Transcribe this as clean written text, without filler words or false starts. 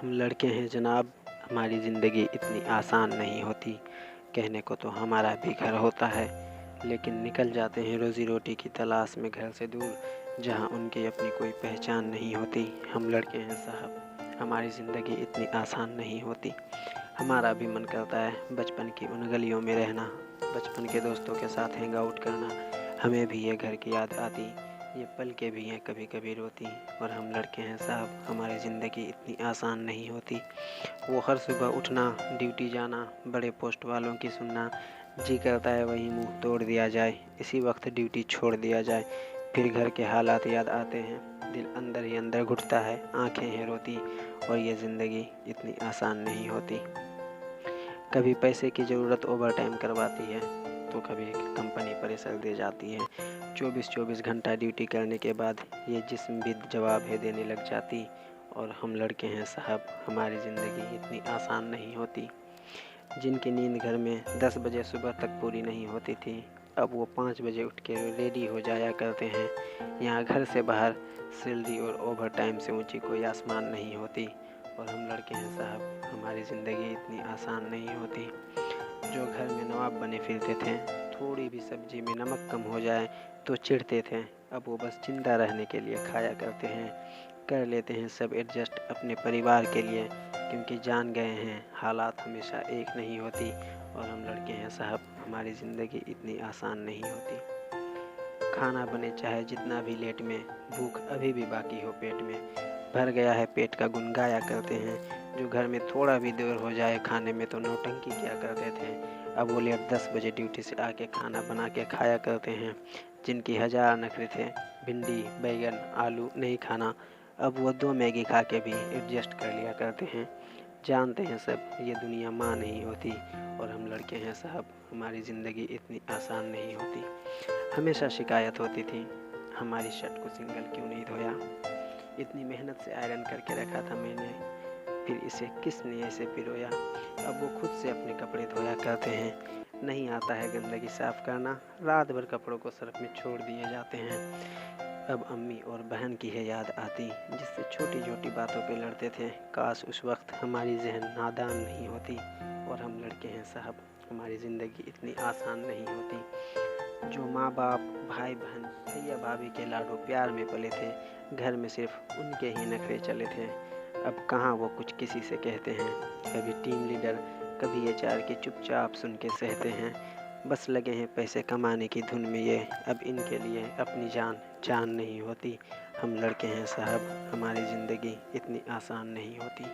हम लड़के हैं जनाब, हमारी ज़िंदगी इतनी आसान नहीं होती। कहने को तो हमारा भी घर होता है, लेकिन निकल जाते हैं रोज़ी रोटी की तलाश में घर से दूर, जहाँ उनकी अपनी कोई पहचान नहीं होती। हम लड़के हैं साहब, हमारी ज़िंदगी इतनी आसान नहीं होती। हमारा भी मन करता है बचपन की उन गलियों में रहना, बचपन के दोस्तों के साथ हैंग आउट करना। हमें भी ये घर की याद आती, ये पल के भी हैं कभी कभी रोती। और हम लड़के हैं साहब, हमारी ज़िंदगी इतनी आसान नहीं होती। वो हर सुबह उठना, ड्यूटी जाना, बड़े पोस्ट वालों की सुनना, जी करता है वही मुंह तोड़ दिया जाए, इसी वक्त ड्यूटी छोड़ दिया जाए। फिर घर के हालात याद आते हैं, दिल अंदर ही अंदर घुटता है, आंखें हैं रोती। और ये ज़िंदगी इतनी आसान नहीं होती। कभी पैसे की ज़रूरत ओवर टाइम करवाती है, तो कभी कंपनी प्रेशर दे जाती है। 24-24 घंटा ड्यूटी करने के बाद ये जिस्म भी जवाब है देने लग जाती। और हम लड़के हैं साहब, हमारी ज़िंदगी इतनी आसान नहीं होती। जिनकी नींद घर में 10 बजे सुबह तक पूरी नहीं होती थी, अब वो 5 बजे उठ के रेडी हो जाया करते हैं। यहाँ घर से बाहर सैलरी और ओवर टाइम से ऊंची कोई आसमान नहीं होती। और हम लड़के हैं साहब, हमारी ज़िंदगी इतनी आसान नहीं होती। जो घर में नवाब बने फिरते थे, थोड़ी भी सब्जी में नमक कम हो जाए तो चिढ़ते थे, अब वो बस जिंदा रहने के लिए खाया करते हैं। कर लेते हैं सब एडजस्ट अपने परिवार के लिए, क्योंकि जान गए हैं हालात हमेशा एक नहीं होती। और हम लड़के हैं साहब, हमारी ज़िंदगी इतनी आसान नहीं होती। खाना बने चाहे जितना भी लेट में, भूख अभी भी बाकी हो पेट में, भर गया है पेट का गुन गाया करते हैं। जो घर में थोड़ा भी देर हो जाए खाने में तो नौटंकी किया करते थे, अब वो लेट 10 बजे ड्यूटी से आके खाना बना के खाया करते हैं। जिनकी हज़ार नखरे थे, भिंडी बैगन आलू नहीं खाना, अब वो 2 मैगी खा के भी एडजस्ट कर लिया करते हैं। जानते हैं सब ये दुनिया माँ नहीं होती। और हम लड़के हैं साहब, हमारी ज़िंदगी इतनी आसान नहीं होती। हमेशा शिकायत होती थी, हमारी शर्ट को सिंगल क्यों नहीं धोया, इतनी मेहनत से आयरन करके रखा था मैंने, फिर इसे किसने ऐसे पिरोया। अब वो खुद से अपने कपड़े धोया करते हैं। नहीं आता है गंदगी साफ़ करना, रात भर कपड़ों को सर्फ में छोड़ दिए जाते हैं। अब अम्मी और बहन की है याद आती, जिससे छोटी छोटी बातों पे लड़ते थे। काश उस वक्त हमारी जहन नादान नहीं होती। और हम लड़के हैं साहब, हमारी ज़िंदगी इतनी आसान नहीं होती। जो माँ बाप, भाई बहन, भैया भाभी के लाडो प्यार में पले थे, घर में सिर्फ उनके ही नखरे चले थे, अब कहाँ वो कुछ किसी से कहते हैं। कभी टीम लीडर, कभी एचआर के चुपचाप सुन के सहते हैं। बस लगे हैं पैसे कमाने की धुन में ये, अब इनके लिए अपनी जान जान नहीं होती। हम लड़के हैं साहब, हमारी ज़िंदगी इतनी आसान नहीं होती।